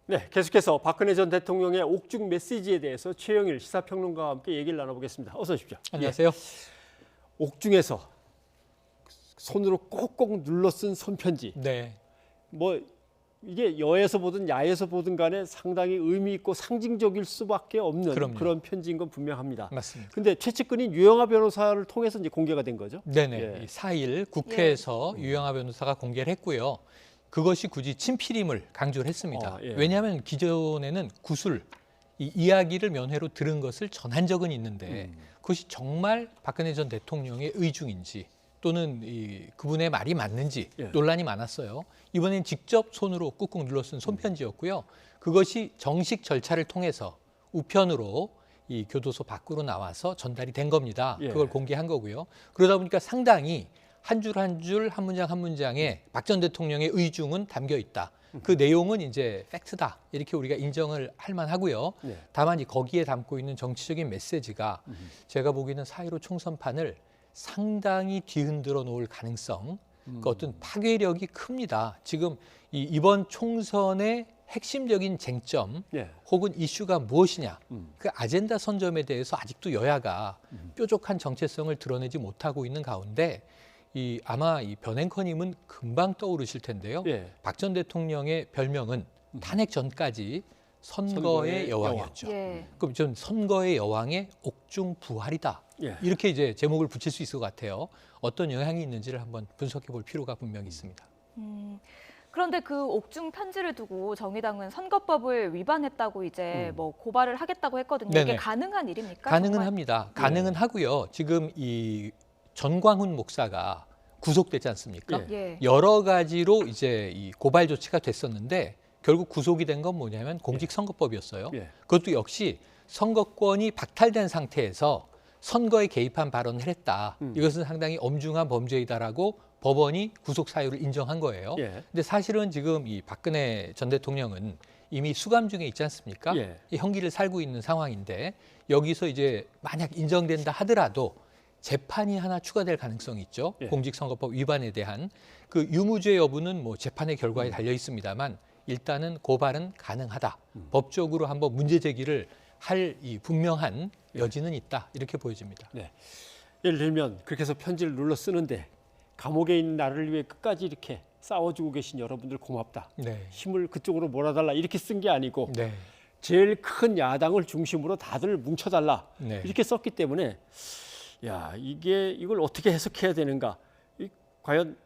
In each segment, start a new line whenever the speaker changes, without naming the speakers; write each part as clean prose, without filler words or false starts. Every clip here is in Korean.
네, 계속해서 박근혜 전 대통령의 옥중 메시지에 대해서 최영일 시사평론가와 함께 얘기를 나눠보겠습니다. 어서 오십시오.
안녕하세요.
옥중에서 손으로 꼭꼭 눌러 쓴 손편지.
네.
뭐 이게 여에서 보든 야에서 보든 간에 상당히 의미 있고 상징적일 수밖에 없는
그럼요.
그런 편지인 건 분명합니다.
맞습니다.
근데 최측근인 유영하 변호사를 통해서 이제 공개가 된 거죠.
네네.
예.
4일 국회에서 유영하 변호사가 공개를 했고요. 그것이 굳이 친필임을 강조를 했습니다.
예.
왜냐하면 기존에는 구술, 이 이야기를 면회로 들은 것을 전한 적은 있는데 그것이 정말 박근혜 전 대통령의 의중인지 또는 그분의 말이 맞는지
예.
논란이 많았어요. 이번엔 직접 손으로 꾹꾹 눌러 쓴 손편지였고요. 그것이 정식 절차를 통해서 우편으로 이 교도소 밖으로 나와서 전달이 된 겁니다.
예.
그걸 공개한 거고요. 그러다 보니까 상당히 한 줄 한 줄 한 문장 한 문장에 박 전 대통령의 의중은 담겨 있다. 그 내용은 이제 팩트다. 이렇게 우리가 인정을 할 만하고요.
네.
다만 거기에 담고 있는 정치적인 메시지가 제가 보기에는 4.15 총선판을 상당히 뒤흔들어 놓을 가능성, 그 어떤 파괴력이 큽니다. 지금 이번 총선의 핵심적인 쟁점
예.
혹은 이슈가 무엇이냐, 그 아젠다 선점에 대해서 아직도 여야가 뾰족한 정체성을 드러내지 못하고 있는 가운데 아마 변 앵커님은 금방 떠오르실 텐데요.
예.
박 전 대통령의 별명은 탄핵 전까지
선거의
선거의 여왕이었죠.
예.
그럼 전 선거의 여왕의 옥중 부활이다.
예.
이렇게 이제 제목을 붙일 수 있을 것 같아요. 어떤 영향이 있는지를 한번 분석해 볼 필요가 분명히 있습니다.
그런데 그 옥중 편지를 두고 정의당은 선거법을 위반했다고 이제 뭐 고발을 하겠다고 했거든요.
네네.
이게 가능한 일입니까?
가능은
정말?
합니다. 가능은 하고요. 지금 이 전광훈 목사가 구속됐지 않습니까?
예.
여러 가지로 이제 이 고발 조치가 됐었는데 결국 구속이 된 건 뭐냐면 공직선거법이었어요.
예.
그것도 역시 선거권이 박탈된 상태에서 선거에 개입한 발언을 했다. 이것은 상당히 엄중한 범죄이다라고 법원이 구속 사유를 인정한 거예요.
예.
근데 사실은 지금 이 박근혜 전 대통령은 이미 수감 중에 있지 않습니까?
예.
이 형기를 살고 있는 상황인데 여기서 이제 만약 인정된다 하더라도 재판이 하나 추가될 가능성이 있죠.
예.
공직선거법 위반에 대한 그 유무죄 여부는 뭐 재판의 결과에 달려 있습니다만 일단은 고발은 가능하다. 법적으로 한번 문제 제기를 할 이 분명한 여지는 있다. 이렇게 보여집니다.
네. 예를 들면 그렇게 해서 편지를 눌러 쓰는데 감옥에 있는 나를 위해 끝까지 이렇게 싸워주고 계신 여러분들 고맙다.
네.
힘을 그쪽으로 몰아달라 이렇게 쓴 게 아니고
네.
제일 큰 야당을 중심으로 다들 뭉쳐달라
네.
이렇게 썼기 때문에 야 이걸 어떻게 해석해야 되는가? 과연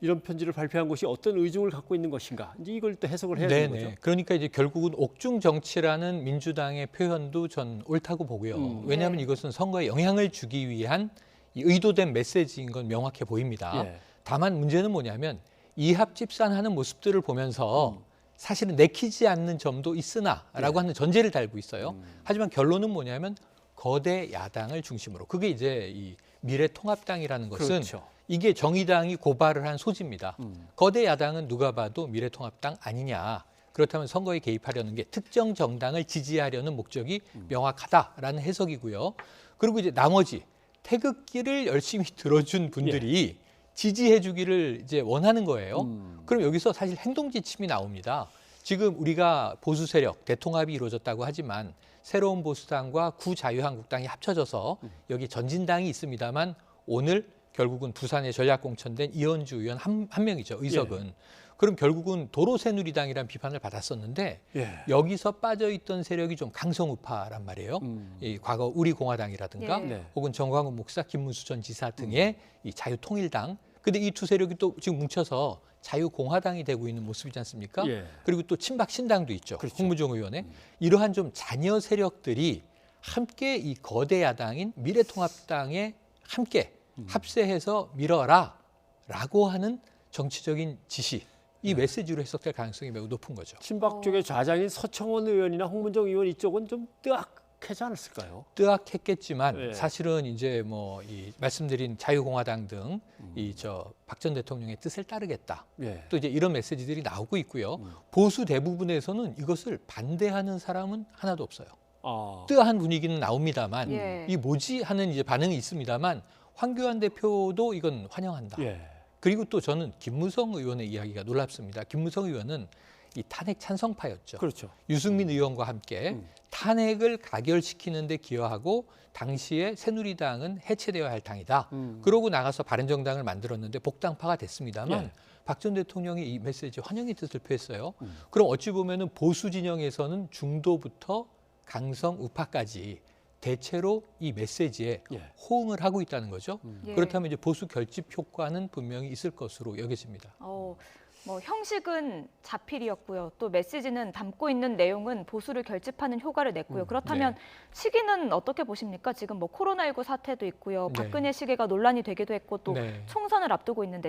이런 편지를 발표한 것이 어떤 의중을 갖고 있는 것인가? 이제 이걸 또 해석을 해야 되는 거죠.
그러니까 이제 결국은 옥중 정치라는 민주당의 표현도 전 옳다고 보고요. 왜냐하면
네.
이것은 선거에 영향을 주기 위한 이 의도된 메시지인 건 명확해 보입니다.
예.
다만 문제는 뭐냐면 이합집산하는 모습들을 보면서 사실은 내키지 않는 점도 있으나라고 하는 전제를 달고 있어요. 하지만 결론은 뭐냐면 거대 야당을 중심으로 그게 이제 이 미래통합당이라는 것은
그렇죠.
이게 정의당이 고발을 한 소지입니다. 거대 야당은 누가 봐도 미래통합당 아니냐. 그렇다면 선거에 개입하려는 게 특정 정당을 지지하려는 목적이 명확하다라는 해석이고요. 그리고 이제 나머지 태극기를 열심히 들어준 분들이 지지해 주기를 이제 원하는 거예요. 그럼 여기서 사실 행동 지침이 나옵니다. 지금 우리가 보수 세력 대통합이 이루어졌다고 하지만 새로운 보수당과 구자유한국당이 합쳐져서 여기 전진당이 있습니다만 오늘 결국은 부산에 전략공천된 이현주 의원 한 명이죠. 의석은. 그럼 결국은 도로새누리당이라는 비판을 받았었는데
예.
여기서 빠져있던 세력이 좀 강성우파란 말이에요. 이 과거 우리공화당이라든가
예.
네.
혹은 정광훈 목사, 김문수 전 지사 등의 이 자유통일당. 근데 이 두 세력이 또 지금 뭉쳐서 자유공화당이 되고 있는 모습이지 않습니까?
예.
그리고 또 친박신당도 있죠.
그렇죠.
홍무종 의원의. 이러한 좀 잔여 세력들이 함께 이 거대 야당인 미래통합당에 함께 합세해서 밀어라라고 하는 정치적인 지시, 이 메시지로 해석될 가능성이 매우 높은 거죠.
친박 쪽의 좌장인 서청원 의원이나 홍문정 의원 이쪽은 좀 뜨악하지 않았을까요?
뜨악했겠지만
예.
사실은 이제 뭐 이 말씀드린 자유공화당 등 이 박 전 대통령의 뜻을 따르겠다.
예.
또 이제 이런 메시지들이 나오고 있고요. 보수 대부분에서는 이것을 반대하는 사람은 하나도 없어요.
아,
뜨한 분위기는 나옵니다만
예.
이 뭐지 하는 이제 반응이 있습니다만 황교안 대표도 이건 환영한다.
예.
그리고 또 저는 김무성 의원의 이야기가 놀랍습니다. 김무성 의원은 이 탄핵 찬성파였죠.
그렇죠.
유승민 의원과 함께 탄핵을 가결시키는 데 기여하고 당시에 새누리당은 해체되어야 할 당이다. 그러고 나가서 바른정당을 만들었는데 복당파가 됐습니다만
예.
박 전 대통령이 이 메시지 환영의 뜻을 표했어요. 그럼 어찌 보면은 보수 진영에서는 중도부터 강성 우파까지 대체로 이 메시지에
예.
호응을 하고 있다는 거죠.
예.
그렇다면 이제 보수 결집 효과는 분명히 있을 것으로 여겨집니다.
뭐 형식은 자필이었고요. 또 메시지는 담고 있는 내용은 보수를 결집하는 효과를 냈고요. 그렇다면
네.
시기는 어떻게 보십니까? 지금 뭐 코로나19 사태도 있고요.
네.
박근혜 시기가 논란이 되기도 했고 또
네.
총선을 앞두고 있는데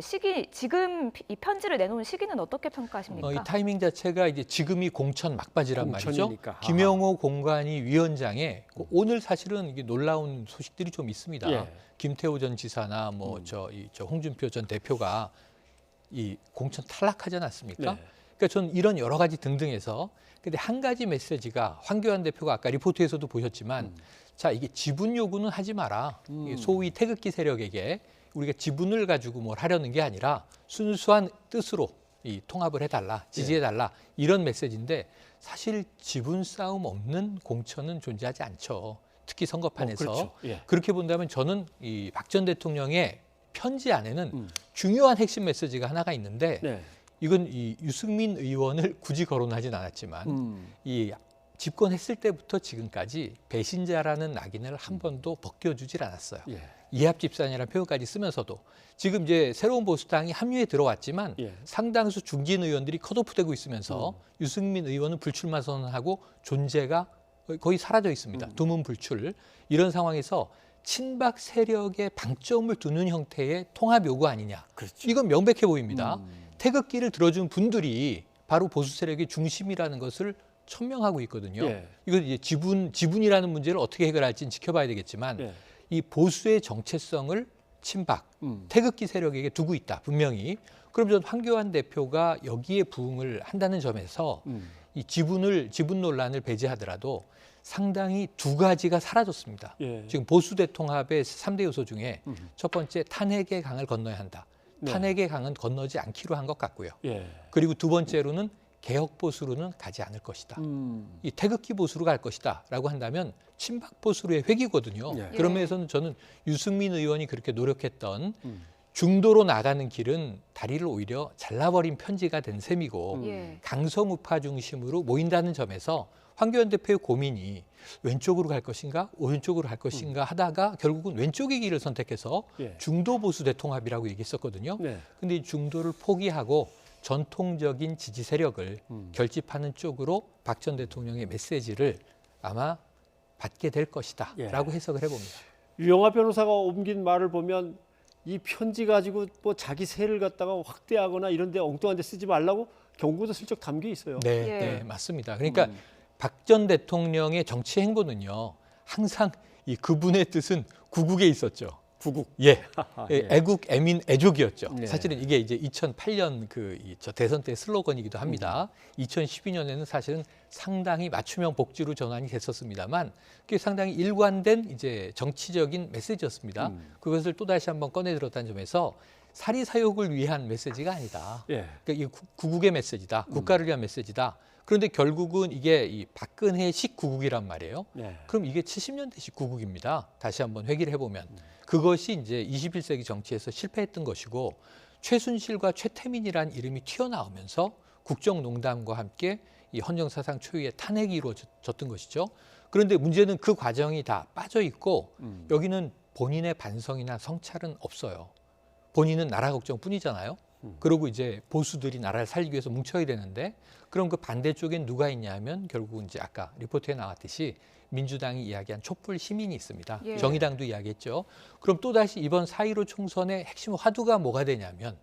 지금 이 편지를 내놓은 시기는 어떻게 평가하십니까?
이 타이밍 자체가 이제 지금이 공천 막바지란 말이죠.
공천이니까.
김영호 공관위 위원장에 오늘 사실은 이게 놀라운 소식들이 좀 있습니다.
예.
김태호 전 지사나 뭐 저 홍준표 전 대표가 이 공천 탈락하지 않았습니까?
네.
그러니까 저는 이런 여러 가지 등등해서 근데 한 가지 메시지가 황교안 대표가 아까 리포트에서도 보셨지만 자 이게 지분 요구는 하지 마라. 이게 소위 태극기 세력에게 우리가 지분을 가지고 뭘 하려는 게 아니라 순수한 뜻으로 이 통합을 해달라, 지지해달라 이런 메시지인데 사실 지분 싸움 없는 공천은 존재하지 않죠. 특히 선거판에서
그렇죠. 예.
그렇게 본다면 저는 이 박 전 대통령의 편지 안에는 중요한 핵심 메시지가 하나가 있는데
네.
이건 이 유승민 의원을 굳이 거론하진 않았지만 이 집권했을 때부터 지금까지 배신자라는 낙인을 한 번도 벗겨주질 않았어요.
예.
이합집산이라는 표현까지 쓰면서도 지금 이제 새로운 보수당이 합류에 들어왔지만
예.
상당수 중진 의원들이 컷오프되고 있으면서 유승민 의원은 불출마 선언하고 존재가 거의 사라져 있습니다. 두문 불출. 이런 상황에서 친박 세력에 방점을 두는 형태의 통합 요구 아니냐.
그렇죠.
이건 명백해 보입니다. 태극기를 들어준 분들이 바로 보수 세력의 중심이라는 것을 천명하고 있거든요.
예.
이건 이제 지분이라는 문제를 어떻게 해결할지는 지켜봐야 되겠지만
예.
이 보수의 정체성을 친박, 태극기 세력에게 두고 있다. 분명히. 그럼 전 황교안 대표가 여기에 부응을 한다는 점에서 이 지분 논란을 배제하더라도 상당히 두 가지가 사라졌습니다.
예.
지금 보수 대통합의 3대 요소 중에 첫 번째 탄핵의 강을 건너야 한다.
네.
탄핵의 강은 건너지 않기로 한 것 같고요.
예.
그리고 두 번째로는 개혁 보수로는 가지 않을 것이다. 이 태극기 보수로 갈 것이다라고 한다면 친박 보수로의 회귀거든요.
예.
그런 면에서는 저는 유승민 의원이 그렇게 노력했던 중도로 나가는 길은 다리를 오히려 잘라버린 편지가 된 셈이고
예.
강성우파 중심으로 모인다는 점에서 황교안 대표의 고민이 왼쪽으로 갈 것인가 오른쪽으로 갈 것인가 하다가 결국은 왼쪽의 길을 선택해서
예.
중도 보수 대통합이라고 얘기했었거든요.
네.
근데 이 중도를 포기하고 전통적인 지지 세력을 결집하는 쪽으로 박 전 대통령의 메시지를 아마 받게 될 것이다
예.
라고 해석을 해봅니다.
유영하 변호사가 옮긴 말을 보면 이 편지 가지고 뭐 자기 세를 갖다가 확대하거나 이런 데 엉뚱한 데 쓰지 말라고 경고도 슬쩍 담겨 있어요.
네,
예.
네, 맞습니다. 그러니까 박 전 대통령의 정치 행보는요. 항상 이 그분의 뜻은 구국에 있었죠.
구국.
예.
예.
애국, 애민, 애족이었죠.
예.
사실은 이게 이제 2008년 저 대선 때 슬로건이기도 합니다. 2012년에는 사실은 상당히 맞춤형 복지로 전환이 됐었습니다만 그게 상당히 일관된 이제 정치적인 메시지였습니다. 그것을 또 다시 한번 꺼내 들었다는 점에서 사리사욕을 위한 메시지가 아니다.
예.
그러니까 이 구국의 메시지다. 국가를 위한 메시지다. 그런데 결국은 이게 이 박근혜식 구국이란 말이에요.
네.
그럼 이게 70년대식 구국입니다. 다시 한번 회귀를 해보면. 그것이 이제 21세기 정치에서 실패했던 것이고 최순실과 최태민이라는 이름이 튀어나오면서 국정농단과 함께 이 헌정사상 초유의 탄핵이 이루어졌던 것이죠. 그런데 문제는 그 과정이 다 빠져 있고 여기는 본인의 반성이나 성찰은 없어요. 본인은 나라 걱정뿐이잖아요. 그리고 이제 보수들이 나라를 살리기 위해서 뭉쳐야 되는데 그럼 그 반대쪽엔 누가 있냐면 결국은 이제 아까 리포트에 나왔듯이 민주당이 이야기한 촛불 시민이 있습니다.
예.
정의당도 이야기했죠. 그럼 또다시 이번 4.15 총선의 핵심 화두가 뭐가 되냐면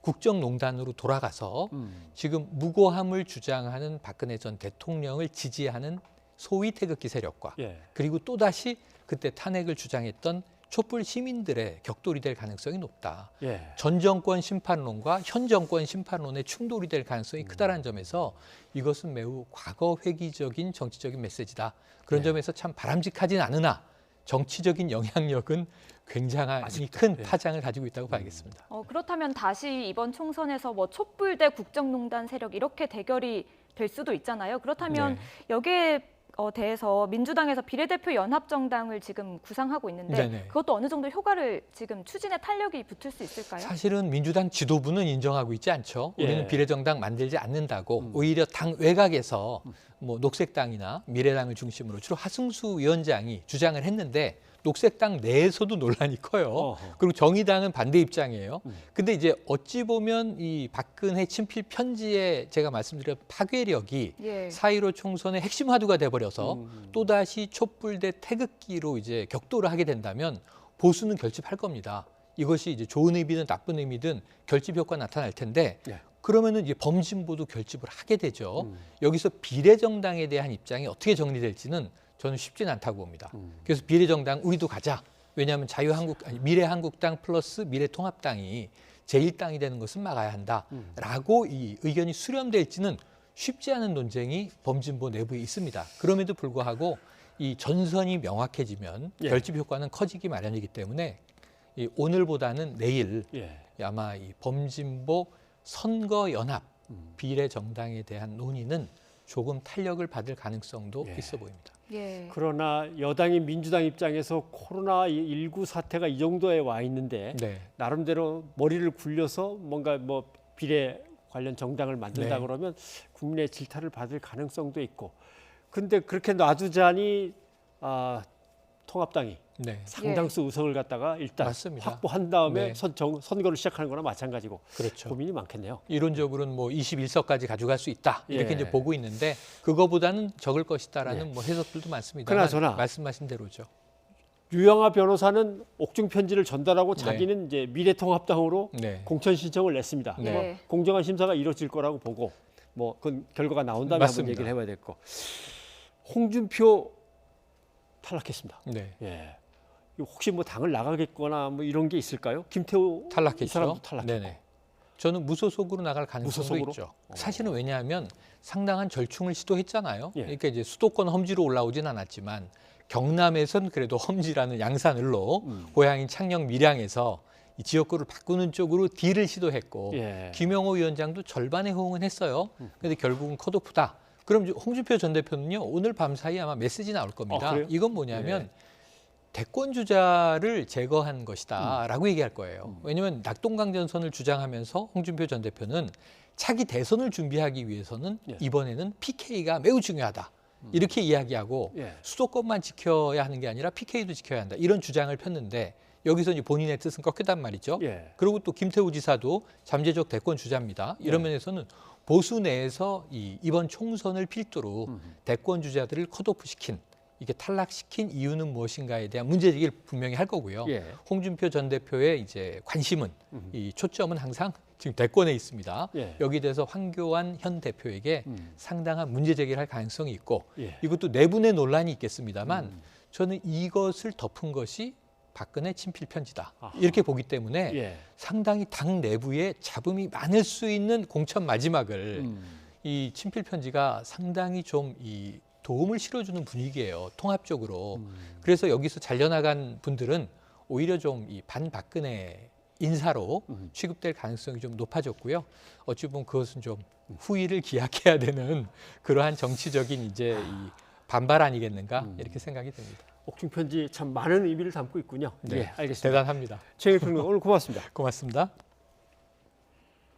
국정농단으로 돌아가서 지금 무고함을 주장하는 박근혜 전 대통령을 지지하는 소위 태극기 세력과
예.
그리고 또다시 그때 탄핵을 주장했던 촛불 시민들의 격돌이 될 가능성이 높다.
예.
전 정권 심판론과 현 정권 심판론의 충돌이 될 가능성이 크다라는 점에서 이것은 매우 과거 회귀적인 정치적인 메시지다. 그런 점에서 참 바람직하진 않으나 정치적인 영향력은 굉장히
아직도,
큰
네.
파장을 가지고 있다고 봐야겠습니다.
그렇다면 다시 이번 총선에서 뭐 촛불 대 국정농단 세력 이렇게 대결이 될 수도 있잖아요. 그렇다면
네.
여기에 대해서 민주당에서 비례대표 연합정당을 지금 구상하고 있는데
네네.
그것도 어느 정도 효과를 지금 추진에 탄력이 붙을 수 있을까요?
사실은 민주당 지도부는 인정하고 있지 않죠.
예.
우리는 비례정당 만들지 않는다고 오히려 당 외곽에서 뭐 녹색당이나 미래당을 중심으로 주로 하승수 위원장이 주장을 했는데 녹색당 내에서도 논란이 커요.
어허.
그리고 정의당은 반대 입장이에요. 근데 이제 어찌 보면 이 박근혜 친필 편지에 제가 말씀드린 파괴력이
예.
4.15 총선의 핵심 화두가 돼버려서 또다시 촛불 대 태극기로 이제 격돌을 하게 된다면 보수는 결집할 겁니다. 이것이 이제 좋은 의미든 나쁜 의미든 결집 효과 나타날 텐데
예.
그러면은 이제 범진보도 결집을 하게 되죠. 여기서 비례정당에 대한 입장이 어떻게 정리될지는 저는 쉽진 않다고 봅니다. 그래서 비례정당 우리도 가자. 왜냐하면 미래한국당 플러스 미래통합당이 제1당이 되는 것은 막아야 한다라고 이 의견이 수렴될지는 쉽지 않은 논쟁이 범진보 내부에 있습니다. 그럼에도 불구하고 이 전선이 명확해지면
예.
결집 효과는 커지기 마련이기 때문에 이 오늘보다는 내일
예.
아마 이 범진보 선거연합 비례정당에 대한 논의는 조금 탄력을 받을 가능성도
예.
있어 보입니다.
예.
그러나 여당인 민주당 입장에서 코로나19 사태가 이 정도에 와 있는데
네.
나름대로 머리를 굴려서 뭔가 뭐 비례 관련 정당을 만든다
네.
그러면 국민의 질타를 받을 가능성도 있고. 근데 그렇게 놔두자니 통합당이
네.
상당수 의석을 갖다가 일단
맞습니다.
확보한 다음에
네.
선거를 시작하는 거나 마찬가지고
그렇죠.
고민이 많겠네요.
이론적으로는 뭐 21석까지 가져갈 수 있다 이렇게
예.
이제 보고 있는데 그거보다는 적을 것이다라는
예.
뭐 해석들도 많습니다.
그나저나
말씀하신 대로죠.
유영하 변호사는 옥중 편지를 전달하고
네.
자기는 이제 미래통합당으로
네.
공천 신청을 냈습니다.
네.
뭐 공정한 심사가 이루어질 거라고 보고 뭐 그 결과가 나온 다음에 한번
맞습니다.
얘기를 해봐야 될 거. 홍준표 탈락했습니다.
네.
예. 이거 혹시 뭐 당을 나가겠거나 뭐 이런 게 있을까요? 김태우 이
탈락했죠.
사람도 탈락했고.
네네. 저는 무소속으로 나갈 가능성도
무소속으로?
있죠. 사실은 왜냐하면 상당한 절충을 시도했잖아요.
예.
그러니까 이제 수도권 험지로 올라오진 않았지만 경남에선 그래도 험지라는 양산을로 고향인 창녕 밀양에서 이 지역구를 바꾸는 쪽으로 딜을 시도했고
예.
김영호 위원장도 절반의 호응은 했어요. 그런데 결국은 컷오프다. 그럼 이제 홍준표 전 대표는요. 오늘 밤 사이에 아마 메시지 나올 겁니다.
그래요?
이건 뭐냐면 대권 주자를 제거한 것이다라고 얘기할 거예요. 왜냐하면 낙동강전선을 주장하면서 홍준표 전 대표는 차기 대선을 준비하기 위해서는
예.
이번에는 PK가 매우 중요하다. 이렇게 이야기하고
예.
수도권만 지켜야 하는 게 아니라 PK도 지켜야 한다. 이런 주장을 폈는데 여기서 이제 본인의 뜻은 꺾였단 말이죠.
예.
그리고 또 김태우 지사도 잠재적 대권 주자입니다. 이런 면에서는 보수 내에서 이번 총선을 필두로 대권 주자들을 컷오프시킨 이게 탈락시킨 이유는 무엇인가에 대한 문제 제기를 분명히 할 거고요.
예.
홍준표 전 대표의 이제 관심은 이 초점은 항상 지금 대권에 있습니다.
예.
여기에 대해서 황교안 현 대표에게 상당한 문제 제기를 할 가능성이 있고
예.
이것도 내분의 논란이 있겠습니다만 저는 이것을 덮은 것이 박근혜 친필 편지다.
아하.
이렇게 보기 때문에
예.
상당히 당 내부에 잡음이 많을 수 있는 공천 마지막을 이 친필 편지가 상당히 좀 이 도움을 실어주는 분위기예요. 통합적으로. 그래서 여기서 잘려나간 분들은 오히려 좀 이 반박근혜 인사로 취급될 가능성이 좀 높아졌고요. 어찌 보면 그것은 좀 후위를 기약해야 되는 그러한 정치적인 이제 이 반발 아니겠는가 이렇게 생각이 됩니다.
옥중 편지 참 많은 의미를 담고 있군요.
네,
예, 알겠습니다.
대단합니다.
최일 평론 오늘 고맙습니다.
고맙습니다.